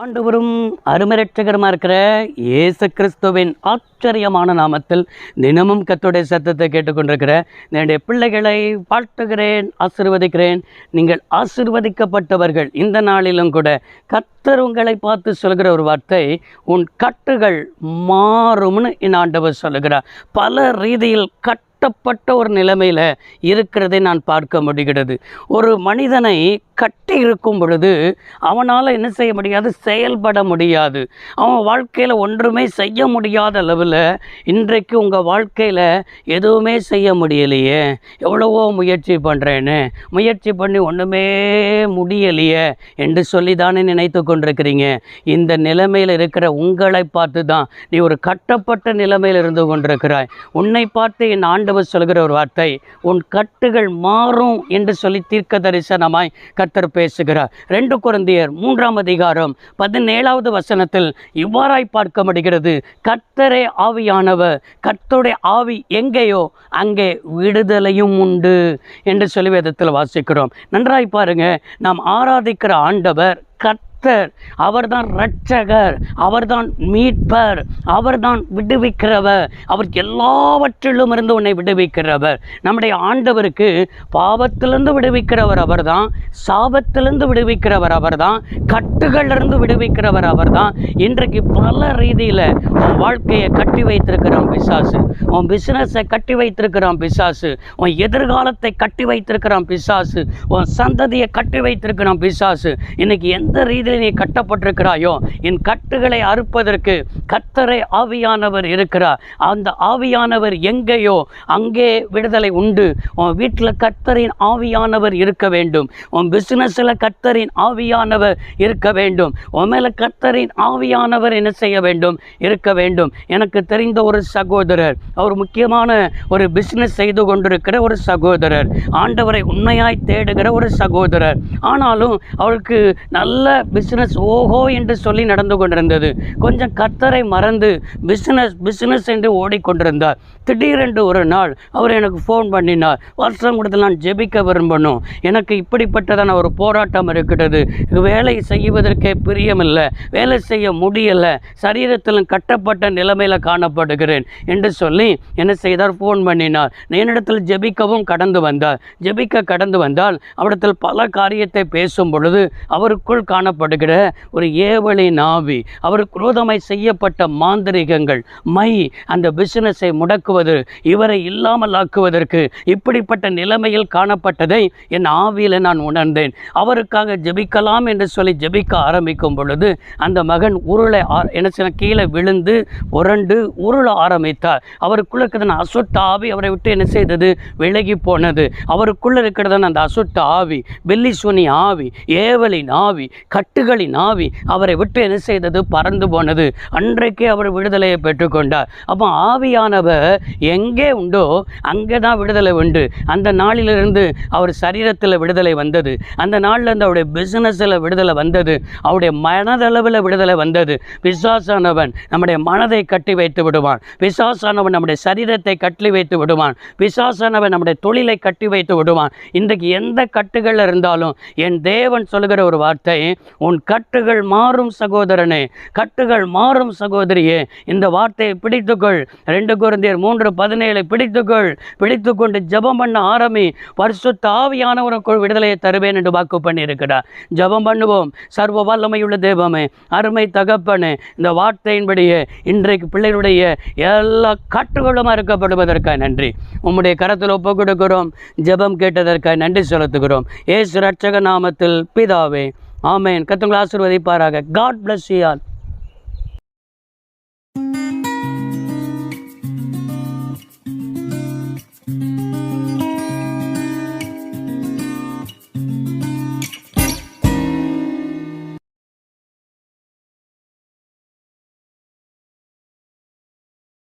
ஆண்டவரும் அருமரட்சகரமாக இருக்கிற இயேசு கிறிஸ்துவின் ஆச்சரியமான நாமத்தில் தினமும் கர்த்தருடைய சத்தத்தை கேட்டுக்கொண்டிருக்கிற என்னுடைய பிள்ளைகளை வாழ்த்துகிறேன், ஆசீர்வதிக்கிறேன். நீங்கள் ஆசீர்வதிக்கப்பட்டவர்கள். இந்த நாளிலும் கூட கர்த்தர் உங்களை பார்த்து சொல்கிற ஒரு வார்த்தை, உன் கட்டுகள் மாறும்னு என் ஆண்டவர் சொல்லுகிறார். பல ரீதியில் கட்டப்பட்ட ஒரு நிலைமையில் இருக்கிறதை நான் பார்க்க முடிகிறது. ஒரு மனிதனை கட்டி இருக்கும் பொழுது அவனால் என்ன செய்ய முடியாது, செயல்பட முடியாது. அவன் வாழ்க்கையில் ஒன்றுமே செய்ய முடியாத அளவில் இன்றைக்கு உங்கள் வாழ்க்கையில் எதுவுமே செய்ய முடியலையே, எவ்வளவோ முயற்சி பண்ணுறேன்னு முயற்சி பண்ணி ஒன்றுமே முடியலையே என்று சொல்லி தானே நினைத்து கொண்டிருக்கிறீங்க. இந்த நிலைமையில் இருக்கிற உங்களை பார்த்து தான் நீ ஒரு கட்டப்பட்ட நிலைமையில் இருந்து கொண்டிருக்கிறாய். உன்னை பார்த்து என் ஆண்டவர் சொல்கிற ஒரு வார்த்தை, உன் கட்டுகள் மாறும் என்று சொல்லி தீர்க்க தரிசனமாய் கர்த்தர் பேசுகிறார். 2 கொரிந்தியர் 3ஆம் அதிகாரம் 17வது வசனத்தில் இவ்வாறாய் பார்க்க முடிகிறது, கர்த்தரே ஆவியானவர், கர்த்தருடைய ஆவி எங்கேயோ அங்கே விடுதலையும் உண்டு என்று சொல்லி வேதத்தில் வாசிக்கிறோம். நன்றாய் பாருங்க, நாம் ஆராதிக்கிற ஆண்டவர் கர்த்தர், அவர்தான் இரட்சகர், அவர்தான் மீட்பர், அவர்தான் விடுவிக்கிறவர், அவர் எல்லாவற்றிலும் இருந்து உன்னை விடுவிக்கிறவர். நம்முடைய ஆண்டவருக்கு பாவத்திலிருந்து விடுவிக்கிறவர் அவர்தான், சாபத்திலிருந்து விடுவிக்கிறவர் அவர்தான், கட்டுகளிலிருந்து விடுவிக்கிறவர் அவர்தான். இன்றைக்கு பல ரீதியில் உன் வாழ்க்கையை கட்டி வைத்திருக்கிறான் பிசாசு, உன் பிசினஸை கட்டி வைத்திருக்கிறான் பிசாசு, உன் எதிர்காலத்தை கட்டி வைத்திருக்கிறான் பிசாசு, உன் சந்ததியை கட்டி வைத்திருக்கிறான் பிசாசு. இன்னைக்கு எந்த ரீதியில் நீ கட்டப்பட்டிருக்கிறாயோ, என் கட்டுகளை அறுப்பதற்கு கர்த்தரே ஆவியானவர் இருக்கிறார். அந்த ஆவியானவர் எங்கேயோ அங்கே விடுதலை உண்டு. உன் வீட்டில் கர்த்தரின் ஆவியானவர் இருக்க வேண்டும், உன் பிசினஸில் கர்த்தரின் ஆவியானவர் இருக்க வேண்டும், உன் மேலே கர்த்தரின் ஆவியானவர் என்ன செய்ய வேண்டும், இருக்க வேண்டும். எனக்கு தெரிந்த ஒரு சகோதரர், அவர் முக்கியமான ஒரு பிஸ்னஸ் செய்து கொண்டிருக்கிற ஒரு சகோதரர், ஆண்டவரை உண்மையாய் தேடுகிற ஒரு சகோதரர். ஆனாலும் அவருக்கு நல்ல பிஸ்னஸ் ஓஹோ என்று சொல்லி நடந்து கொண்டிருந்தது. கொஞ்சம் கர்த்தரை மறந்து பிஸ்னஸ் என்று ஓடிக்கொண்டிருந்தார். திடீரென்று ஒரு நாள் அவர் எனக்கு ஃபோன் பண்ணினார். வருஷம் கொடுத்து நான் ஜெபிக்க விரும்பணும், எனக்கு இப்படிப்பட்டதான ஒரு போராட்டம் இருக்கிறது, வேலை செய்வதற்கே பிரியமில்லை, வேலை செய்ய முடியலை, சரீரத்திலும் கட்டப்பட்ட நிலைமையில் காணப்படுகிறேன் என்று சொல்லி என்ன செய்தார், ஃபோன் பண்ணினார். என்னிடத்தில் ஜெபிக்கவும் கடந்து வந்தார். ஜெபிக்க கடந்து வந்தால் அவரிடத்தில் பல காரியத்தை பேசும் பொழுது அவருக்குள் காணப்படுகிற ஒரு ஏவலின் ஆவி, அவர் குரோதமாய் செய்யப்பட்ட மாந்திரிகங்கள், அந்த பிசினஸை முடக்குவது, இவரை இல்லாமல் ஆக்குவதற்கு இப்படிப்பட்ட நிலைமையில் காணப்பட்டதை என் ஆவியில் நான் உணர்ந்தேன். அவருக்காக ஜெபிக்கலாம் என்று சொல்லி ஜெபிக்க ஆரம்பிக்கும் பொழுது அந்த மகன் கீழே விழுந்து உரண்டு உருள ஆரம்பித்தார். அவருக்குள்ள இருக்கிற அசுத்த ஆவி அவரை விட்டு என்ன செய்தது, விலகி போனது. அவருக்குள்ள இருக்கிறதான அந்த அசுத்த ஆவி, பில்லிசுனி ஆவி, ஏவலின் ஆவி, கட்டுகளின் ஆவி அவரை விட்டு என்ன செய்தது, பறந்து போனது. அன்றைக்கே அவர் விடுதலையை பெற்றுக்கொண்டார். அப்போ ஆவியானவர் எங்கே உண்டோ அங்கே தான் விடுதலை உண்டு. அந்த நாளிலிருந்து அவர் சரீரத்தில் விடுதலை வந்தது, அந்த நாளிலிருந்து அவருடைய பிசினஸில் விடுதலை வந்தது, அவருடைய மனதளவில் விடுதலை வந்தது. பிசாசானவன் நம்முடைய மனதை கட்டி வைத்து விடுவான், பிசாசானவன் நம்முடைய சரீரத்தை கட்டி வைத்து விடுவான், பிசாசானவன் நம்முடைய தொழிலை கட்டி வைத்து விடுவான். இன்றைக்கு எந்த கட்டுகள் இருந்தாலும் என் தேவன் சொல்லுகிற ஒரு வார்த்தை, உன் கட்டுகள் மாறும் சகோதரனே, கட்டுகள் மாறும் சகோதரியே. இந்த வார்த்தையை பிடித்துக்கொள். 2 கொரிந்தியர் 3:17 பிடித்துக்கொண்டு ஜெபம் பண்ண ஆரம்பி. பரிசுத்த ஆவியானவருக்குள் விடுதலையை தருவேன் என்று வாக்கு பண்ணி இருக்கிறார். ஜெபம் பண்ணுவோம். சர்வ வல்லமையுள்ள தேவமே, அருமை தகப்பனே, இந்த வார்த்தையின்படியே இன்றைக்கு பிள்ளைகளுடைய எல்லா கட்டுகளும் அறுக்கப்படுவதற்காக நன்றி. உம்முடைய கரத்தில் ஒப்பு கொடுக்கிறோம். ஜெபம் கேட்டதற்காக நன்றி செலுத்துகிறோம். இயேசு இரட்சக நாமத்தில் பிதாவே, ஆமென். கர்த்தர் உங்களை ஆசீர்வதிப்பாராக. God bless you all.